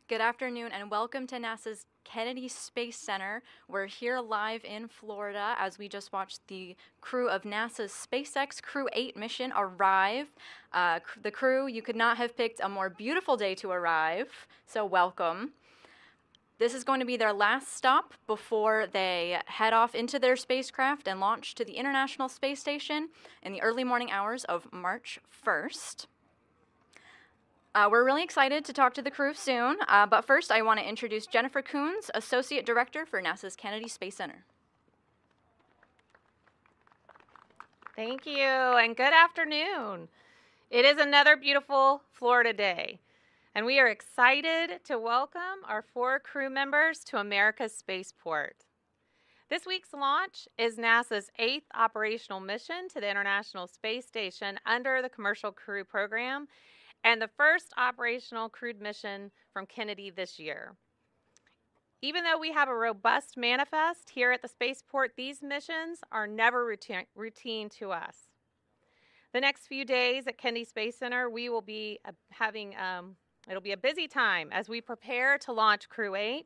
Good afternoon and welcome to NASA's Kennedy Space Center. We're here live in Florida as we just watched the crew of NASA's SpaceX Crew-8 mission arrive. The crew, you could not have picked a more beautiful day to arrive, so welcome. This is going to be their last stop before they head off into their spacecraft and launch to the International Space Station in the early morning hours of March 1st. We're really excited to talk to the crew soon, but first I want to introduce Jennifer Coons, Associate Director for NASA's Kennedy Space Center. Thank you, and good afternoon. It is another beautiful Florida day, and we are excited to welcome our 4 crew members to America's spaceport. This week's launch is NASA's 8th operational mission to the International Space Station under the Commercial Crew Program, and the first operational crewed mission from Kennedy this year. Even though we have a robust manifest here at the spaceport, these missions are never routine to us. The next few days at Kennedy Space Center, we will be it'll be a busy time as we prepare to launch Crew-8.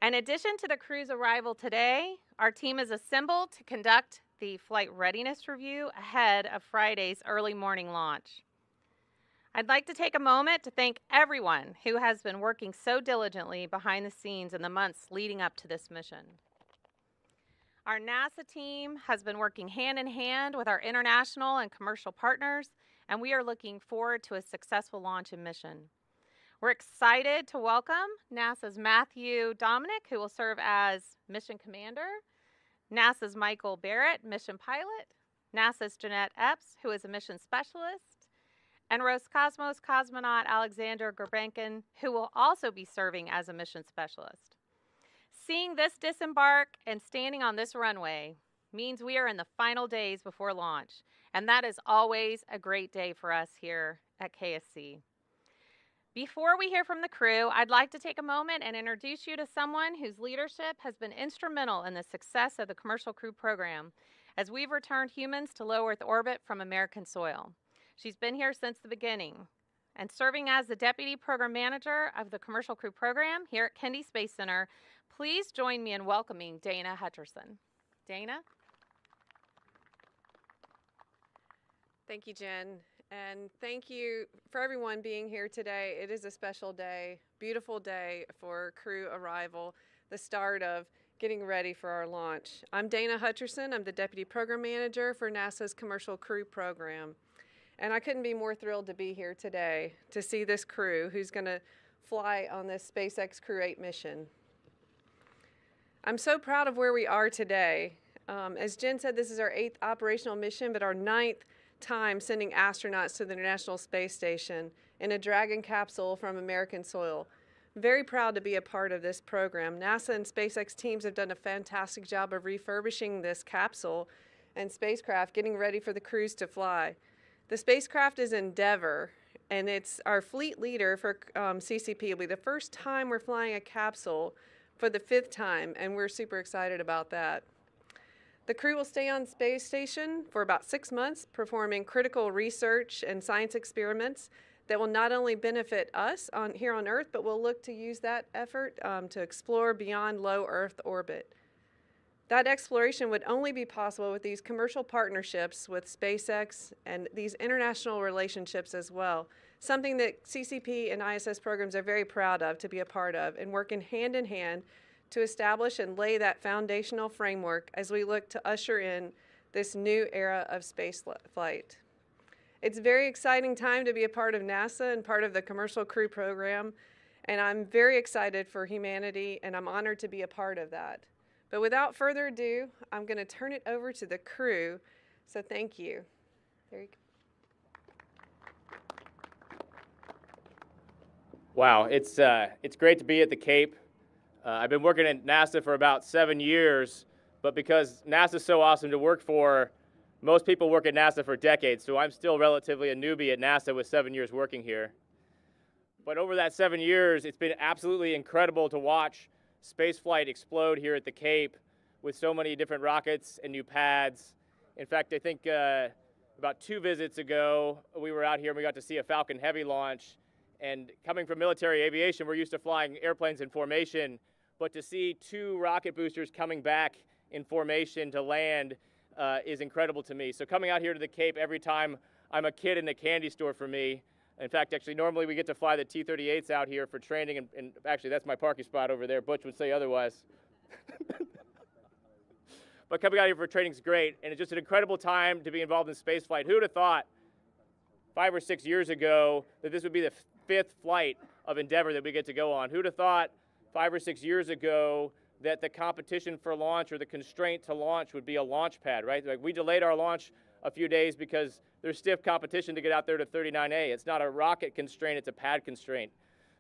In addition to the crew's arrival today, our team is assembled to conduct the flight readiness review ahead of Friday's early morning launch. I'd like to take a moment to thank everyone who has been working so diligently behind the scenes in the months leading up to this mission. Our NASA team has been working hand in hand with our international and commercial partners, and we are looking forward to a successful launch and mission. We're excited to welcome NASA's Matthew Dominick, who will serve as Mission Commander, NASA's Michael Barratt, Mission Pilot, NASA's Jeanette Epps, who is a Mission Specialist, and Roscosmos cosmonaut Aleksandr Grebenkin, who will also be serving as a mission specialist. Seeing this disembark and standing on this runway means we are in the final days before launch, and that is always a great day for us here at KSC. Before we hear from the crew, I'd like to take a moment and introduce you to someone whose leadership has been instrumental in the success of the Commercial Crew Program as we've returned humans to low Earth orbit from American soil. She's been here since the beginning and serving as the Deputy Program Manager of the Commercial Crew Program here at Kennedy Space Center. Please join me in welcoming Dana Hutcherson. Dana? Thank you, Jen, and thank you for everyone being here today. It is a special day, beautiful day for crew arrival, the start of getting ready for our launch. I'm Dana Hutcherson. I'm the Deputy Program Manager for NASA's Commercial Crew Program. And I couldn't be more thrilled to be here today to see this crew who's going to fly on this SpaceX Crew-8 mission. I'm so proud of where we are today. As Jen said, this is our 8th operational mission, but our 9th time sending astronauts to the International Space Station in a Dragon capsule from American soil. Very proud to be a part of this program. NASA and SpaceX teams have done a fantastic job of refurbishing this capsule and spacecraft, getting ready for the crews to fly. The spacecraft is Endeavour, and it's our fleet leader for CCP. It'll be the first time we're flying a capsule for the 5th time, and we're super excited about that. The crew will stay on space station for about 6 months, performing critical research and science experiments that will not only benefit us here on Earth, but we'll look to use that effort to explore beyond low Earth orbit. That exploration would only be possible with these commercial partnerships with SpaceX and these international relationships as well, something that CCP and ISS programs are very proud of to be a part of, and working hand in hand to establish and lay that foundational framework as we look to usher in this new era of space flight. It's a very exciting time to be a part of NASA and part of the Commercial Crew Program, and I'm very excited for humanity, and I'm honored to be a part of that. But without further ado, I'm going to turn it over to the crew. So thank you. There you go. Wow, it's great to be at the Cape. I've been working at NASA for about 7 years, but because NASA's so awesome to work for, most people work at NASA for decades, so I'm still relatively a newbie at NASA with 7 years working here. But over that 7 years, it's been absolutely incredible to watch spaceflight explode here at the Cape with so many different rockets and new pads. In fact, I think about 2 visits ago, we were out here and we got to see a Falcon Heavy launch, And coming from military aviation, we're used to flying airplanes in formation, but to see 2 rocket boosters coming back in formation to land is incredible to me. So coming out here to the Cape every time I'm a kid in a candy store for me. In fact, actually, normally we get to fly the T-38s out here for training, and actually that's my parking spot over there. Butch would say otherwise. But coming out here for training is great, and it's just an incredible time to be involved in spaceflight. Who would have thought 5 or 6 years ago that this would be the 5th flight of Endeavour that we get to go on? Who'd have thought 5 or 6 years ago that the competition for launch or the constraint to launch would be a launch pad, right? Like, we delayed our launch a few days because there's stiff competition to get out there to 39A. It's not a rocket constraint, it's a pad constraint.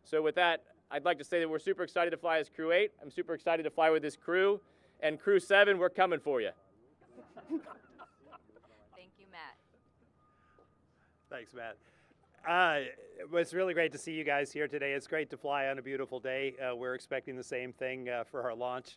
So with that, I'd like to say that we're super excited to fly as Crew-8. I'm super excited to fly with this crew. And Crew-7, we're coming for you. Thank you, Matt. Thanks, Matt. It's really great to see you guys here today. It's great to fly on a beautiful day. We're expecting the same thing for our launch.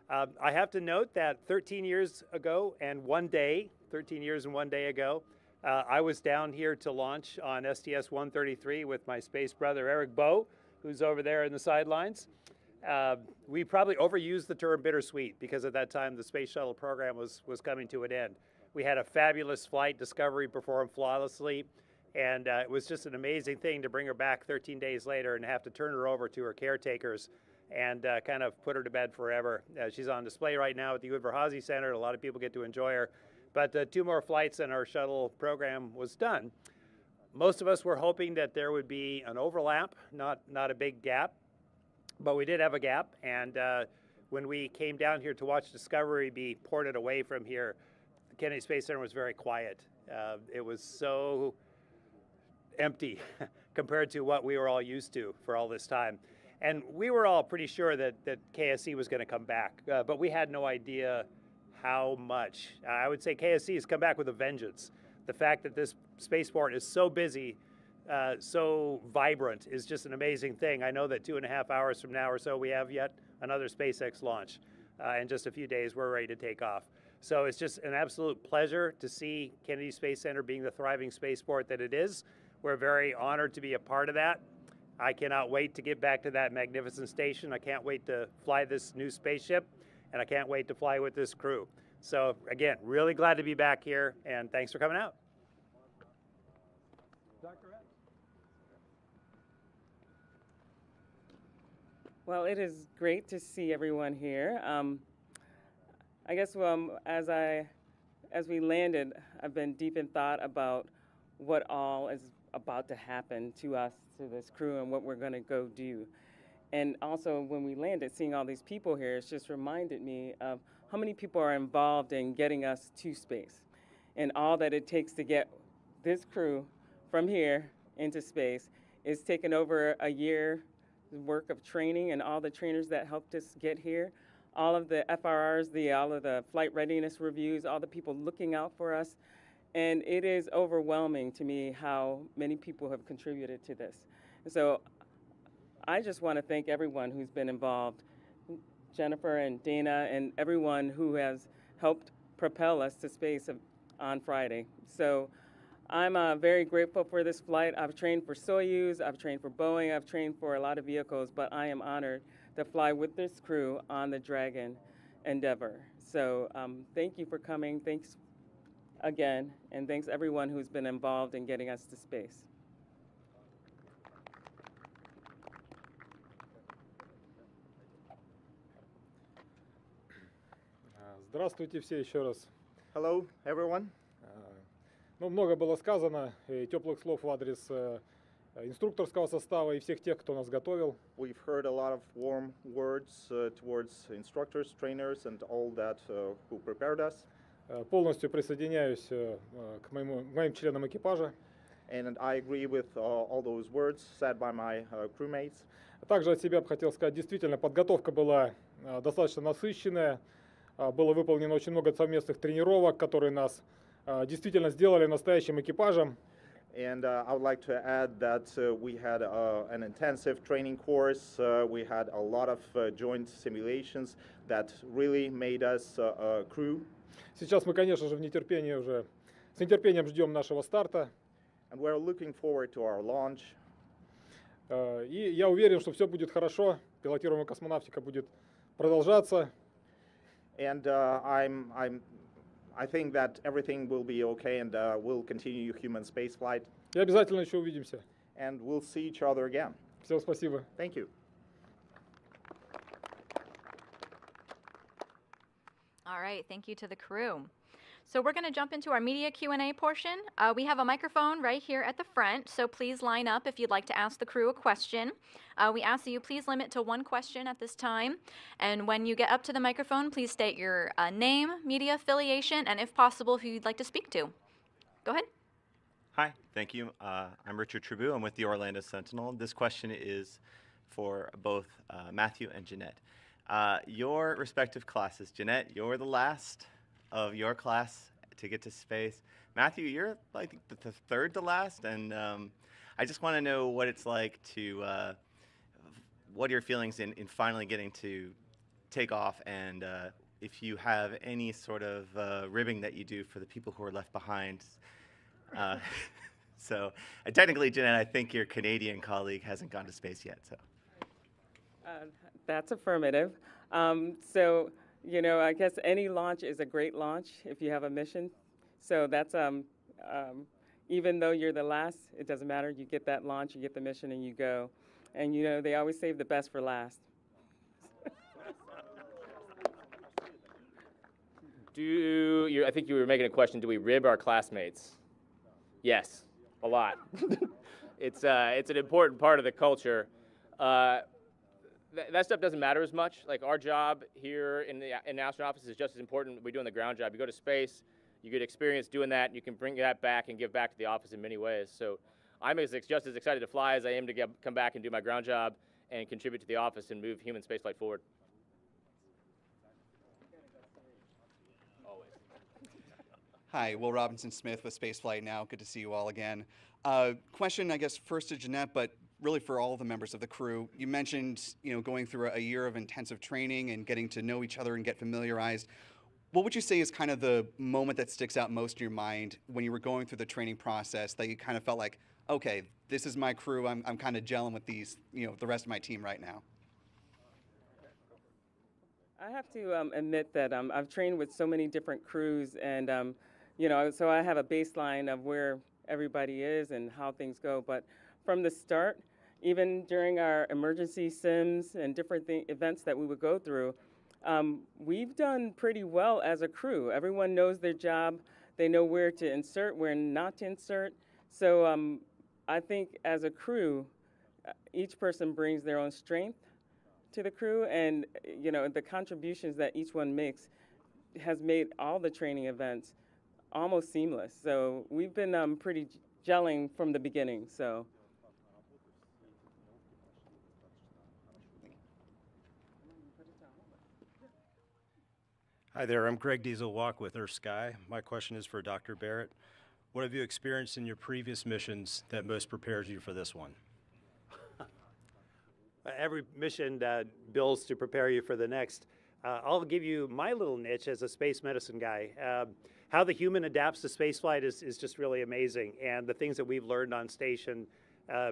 I have to note that 13 years ago and 1 day, 13 years and 1 day ago, I was down here to launch on STS-133 with my space brother Eric Bowe, who's over there in the sidelines. We probably overused the term bittersweet because at that time the space shuttle program was coming to an end. We had a fabulous flight. Discovery performed flawlessly, and it was just an amazing thing to bring her back 13 days later and have to turn her over to her caretakers and kind of put her to bed forever. She's on display right now at the Udvar-Hazy Center. A lot of people get to enjoy her. But 2 more flights and our shuttle program was done. Most of us were hoping that there would be an overlap, not a big gap. But we did have a gap, and when we came down here to watch Discovery be ported away from here, the Kennedy Space Center was very quiet. It was so empty compared to what we were all used to for all this time. And we were all pretty sure that KSC was going to come back, but we had no idea how much. I would say KSC has come back with a vengeance. The fact that this spaceport is so busy, so vibrant is just an amazing thing. I know that 2.5 hours from now or so, we have yet another SpaceX launch. In just a few days, we're ready to take off. So it's just an absolute pleasure to see Kennedy Space Center being the thriving spaceport that it is. We're very honored to be a part of that. I cannot wait to get back to that magnificent station. I can't wait to fly this new spaceship, and I can't wait to fly with this crew. So again, really glad to be back here, and thanks for coming out. Dr. Epps. Well, it is great to see everyone here. I guess as we landed, I've been deep in thought about what all is about to happen to us, to this crew, and what we're going to go do. And also, when we landed, seeing all these people here, it's just reminded me of how many people are involved in getting us to space, and all that it takes to get this crew from here into space. It's taken over a year's work of training, and all the trainers that helped us get here, all of the FRRs, all of the flight readiness reviews, all the people looking out for us. And it is overwhelming to me how many people have contributed to this. So I just want to thank everyone who's been involved, Jennifer and Dana and everyone who has helped propel us to space on Friday. So I'm very grateful for this flight. I've trained for Soyuz, I've trained for Boeing, I've trained for a lot of vehicles, but I am honored to fly with this crew on the Dragon Endeavour. So thank you for coming. Thanks again, and thanks everyone who's been involved in getting us to space. Здравствуйте все еще раз. Hello, everyone. Ну, много было сказано, и теплых слов в адрес инструкторского состава и всех тех, кто нас готовил. We've heard a lot of warm words towards instructors, trainers, and all that who prepared us. Полностью присоединяюсь к моим членам экипажа. And I agree with all those words said by my crewmates. Также от себя бы хотел сказать, действительно, подготовка была достаточно насыщенная. Было выполнено очень много совместных тренировок, которые нас действительно сделали настоящим экипажем. And I would like to add that we had an intensive training course. We had a lot of joint simulations that really made us a crew. Сейчас мы, конечно же, с нетерпением ждем нашего старта. And we're looking forward to our launch. И я уверен, что все будет хорошо, пилотируемая космонавтика будет продолжаться. And I think that everything will be okay, and we'll continue human spaceflight, И обязательно еще увидимся. and we'll see each other again. Всем спасибо. Thank you. All right, thank you to the crew. So we're going to jump into our media Q&A portion. We have a microphone right here at the front, so please line up if you'd like to ask the crew a question. We ask that you please limit to one question at this time. And when you get up to the microphone, please state your name, media affiliation, and if possible, who you'd like to speak to. Go ahead. Hi, thank you. I'm Richard Tribou. I'm with the Orlando Sentinel. This question is for both Matthew and Jeanette. Your respective classes. Jeanette, you're the last of your class to get to space. Matthew, you're like the third to last, and I just want to know what it's like to, what are your feelings in finally getting to take off, and if you have any sort of ribbing that you do for the people who are left behind. So technically, Jeanette, I think your Canadian colleague hasn't gone to space yet. So That's affirmative. So, you know, I guess any launch is a great launch if you have a mission. So that's, even though you're the last, it doesn't matter. You get that launch, you get the mission, and you go. And, you know, they always save the best for last. I think you were making a question, do we rib our classmates? Yes, a lot. It's an important part of the culture. That stuff doesn't matter as much. Like, our job here in the astronaut office is just as important as we do in the ground job. You go to space, you get experience doing that, and you can bring that back and give back to the office in many ways. So I'm just as excited to fly as I am to come back and do my ground job and contribute to the office and move human spaceflight forward. Hi, Will Robinson Smith with Spaceflight Now. Good to see you all again. Question, I guess, first to Jeanette, but really for all the members of the crew. You mentioned, you know, going through a year of intensive training and getting to know each other and get familiarized. What would you say is kind of the moment that sticks out most in your mind when you were going through the training process that you kind of felt like, okay, this is my crew, I'm kind of gelling with these, you know, the rest of my team right now? I have to admit that I've trained with so many different crews, and you know, so I have a baseline of where everybody is and how things go. But from the start, even during our emergency sims and different events that we would go through, we've done pretty well as a crew. Everyone knows their job. They know where to insert, where not to insert. So I think as a crew, each person brings their own strength to the crew, and you know, the contributions that each one makes has made all the training events almost seamless. So we've been pretty gelling from the beginning. So. Hi there, I'm Greg Diesel-Walk with Earth Sky. My question is for Dr. Barratt. What have you experienced in your previous missions that most prepares you for this one? Every mission builds to prepare you for the next. I'll give you my little niche as a space medicine guy. How the human adapts to spaceflight is just really amazing. And the things that we've learned on station,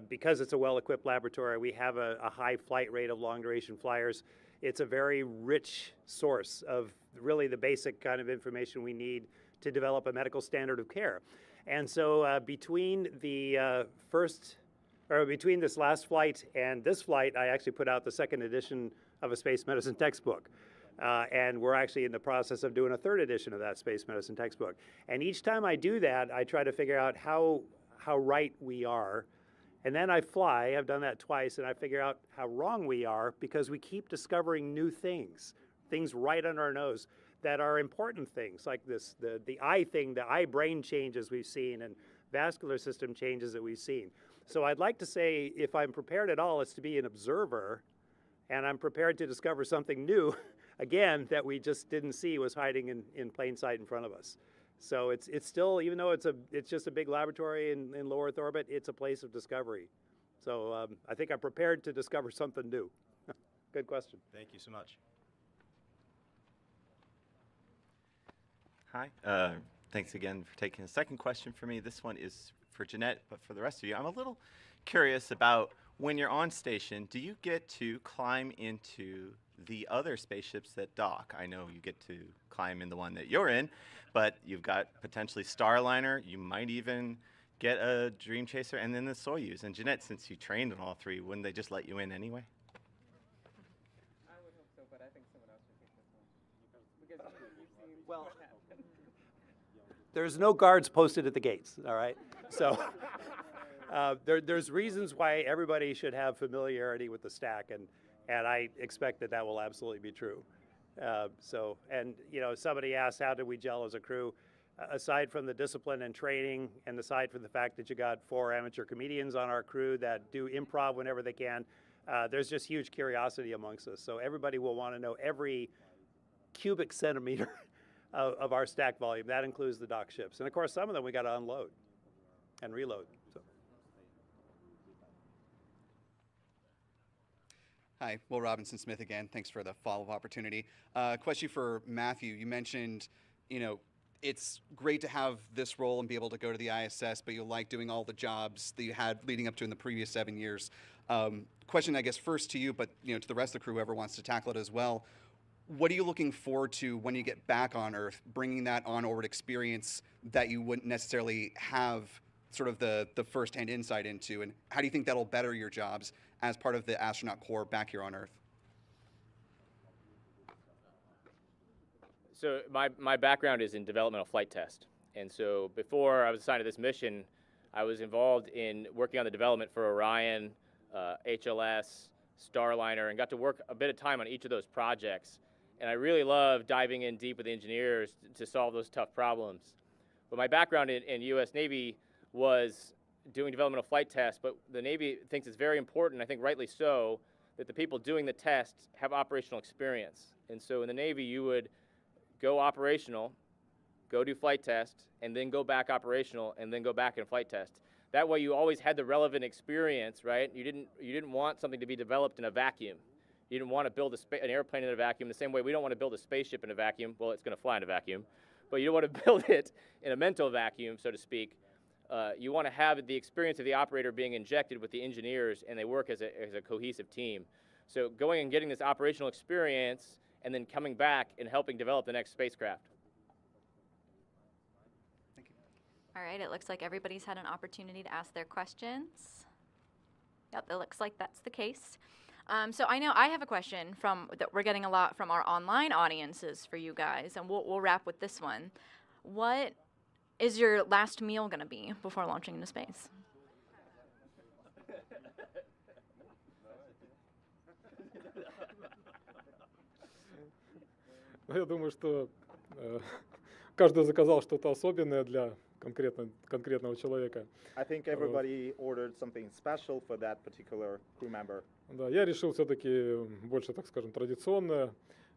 because it's a well-equipped laboratory, we have a high flight rate of long-duration flyers. It's a very rich source of really the basic kind of information we need to develop a medical standard of care. And so between between this last flight and this flight, I actually put out the second edition of a space medicine textbook. And we're actually in the process of doing a third edition of that space medicine textbook. And each time I do that, I try to figure out how right we are. And then I fly, I've done that twice, and I figure out how wrong we are because we keep discovering new things right under our nose that are important things, like the eye thing, the eye-brain changes we've seen, and vascular system changes that we've seen. So I'd like to say, if I'm prepared at all, it's to be an observer, and I'm prepared to discover something new, again, that we just didn't see was hiding in plain sight in front of us. So it's still, even though it's just a big laboratory in low Earth orbit, it's a place of discovery. So I think I'm prepared to discover something new. Good question. Thank you so much. Hi, thanks again for taking a second question for me. This one is for Jeanette, but for the rest of you, I'm a little curious about When you're on station, do you get to climb into the other spaceships that dock? I know you get to climb in the one that you're in, but you've got potentially Starliner. You might even get a Dream Chaser and then the Soyuz. And Jeanette, since you trained in all three, wouldn't they just let you in anyway? I would hope so, but I think someone else should take this one. Because you've seen Well, what happened. there's no guards posted at the gates, all right? So there's reasons why everybody should have familiarity with the stack, and I expect that will absolutely be true. And somebody asked, how did we gel as a crew? Aside from the discipline and training, and aside from the fact that you got 4 amateur comedians on our crew that do improv whenever they can, there's just huge curiosity amongst us. So everybody will want to know every cubic centimeter of our stack volume. That includes the dock ships. And of course, some of them we got to unload and reload. So. Hi, Will Robinson Smith again. Thanks for the follow-up opportunity. Question for Matthew. You mentioned, it's great to have this role and be able to go to the ISS, but you like doing all the jobs that you had leading up to in the previous 7 years. Question, I guess, first to you, but to the rest of the crew, whoever wants to tackle it as well. What are you looking forward to when you get back on Earth, bringing that on-orbit experience that you wouldn't necessarily have sort of the first-hand insight into, and how do you think that'll better your jobs as part of the astronaut corps back here on Earth? So my background is in developmental flight test. And so before I was assigned to this mission, I was involved in working on the development for Orion, HLS, Starliner, and got to work a bit of time on each of those projects. And I really love diving in deep with the engineers to solve those tough problems. But my background in U.S. Navy was doing developmental flight tests, but the Navy thinks it's very important, I think rightly so, that the people doing the tests have operational experience. And so in the Navy, you would go operational, go do flight test, and then go back operational, and then go back and flight test. That way you always had the relevant experience, right? You didn't want something to be developed in a vacuum. You didn't want to build an airplane in a vacuum the same way we don't want to build a spaceship in a vacuum. Well, it's going to fly in a vacuum. But you don't want to build it in a mental vacuum, so to speak. You want to have the experience of the operator being injected with the engineers, and they work as a cohesive team. So going and getting this operational experience and then coming back and helping develop the next spacecraft. Thank you. All right, it looks like everybody's had an opportunity to ask their questions. Yep, it looks like that's the case. So I know I have a question that we're getting a lot from our online audiences for you guys, and we'll wrap with this one. What is your last meal going to be before launching into space? Я думаю, что каждый заказал что-то особенное для конкретного человека. I think everybody ordered something special for that particular crew member. Да, я решил все-таки больше, так скажем, традиционное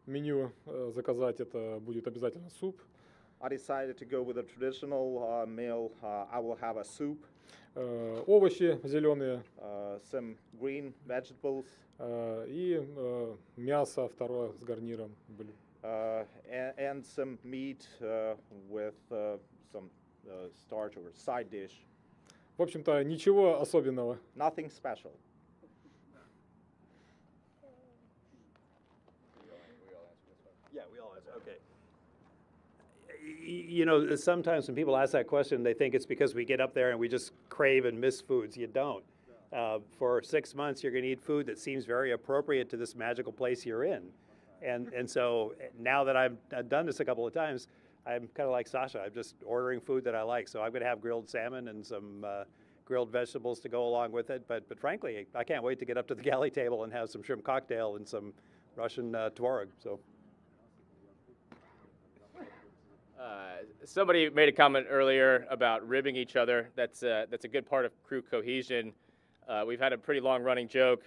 меню заказать. Это будет обязательно суп. I decided to go with a traditional meal. I will have a soup, Овощи зеленые some green vegetables, и мясо второе с гарниром. and some meat with some starch or side dish. В общем-то, ничего особенного. Nothing special. Yeah, we all answer. Okay. Sometimes when people ask that question, they think it's because we get up there and we just crave and miss foods. You don't. For 6 months, you're going to eat food that seems very appropriate to this magical place you're in. And so now that I've done this a couple of times, I'm kind of like Sasha. I'm just ordering food that I like. So I'm going to have grilled salmon and some grilled vegetables to go along with it. But frankly, I can't wait to get up to the galley table and have some shrimp cocktail and some Russian tvorog. So. Somebody made a comment earlier about ribbing each other. That's a good part of crew cohesion. We've had a pretty long-running joke.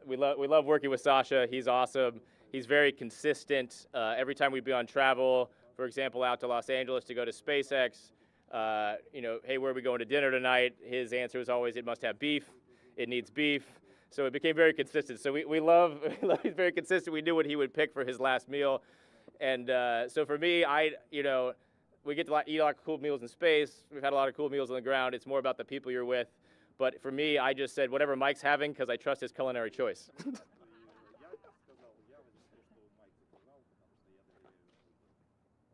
We love working with Sasha. He's awesome. He's very consistent. Every time we'd be on travel, for example, out to Los Angeles to go to SpaceX, hey, where are we going to dinner tonight? His answer was always, it must have beef. It needs beef. So it became very consistent. So we love he's very consistent. We knew what he would pick for his last meal. And so for me, we get to eat a lot of cool meals in space. We've had a lot of cool meals on the ground. It's more about the people you're with. But for me, I just said whatever Mike's having because I trust his culinary choice.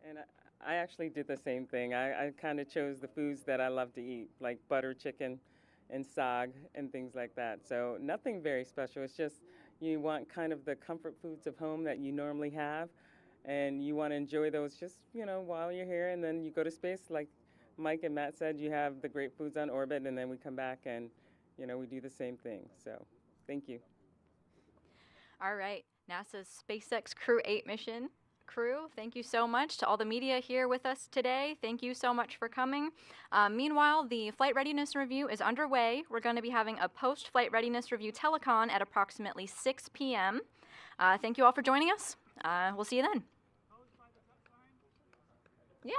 And I actually did the same thing. I kind of chose the foods that I love to eat, like butter chicken and sag and things like that. So nothing very special. It's just you want kind of the comfort foods of home that you normally have, and you want to enjoy those just, while you're here. And then you go to space, like Mike and Matt said, you have the great foods on orbit, and then we come back and, we do the same thing. So thank you. All right, NASA's SpaceX Crew-8 mission. Crew, thank you so much. To all the media here with us today, thank you so much for coming. Meanwhile, the flight readiness review is underway. We're going to be having a post-flight readiness review telecon at approximately 6 p.m. Thank you all for joining us. We'll see you then. Yeah.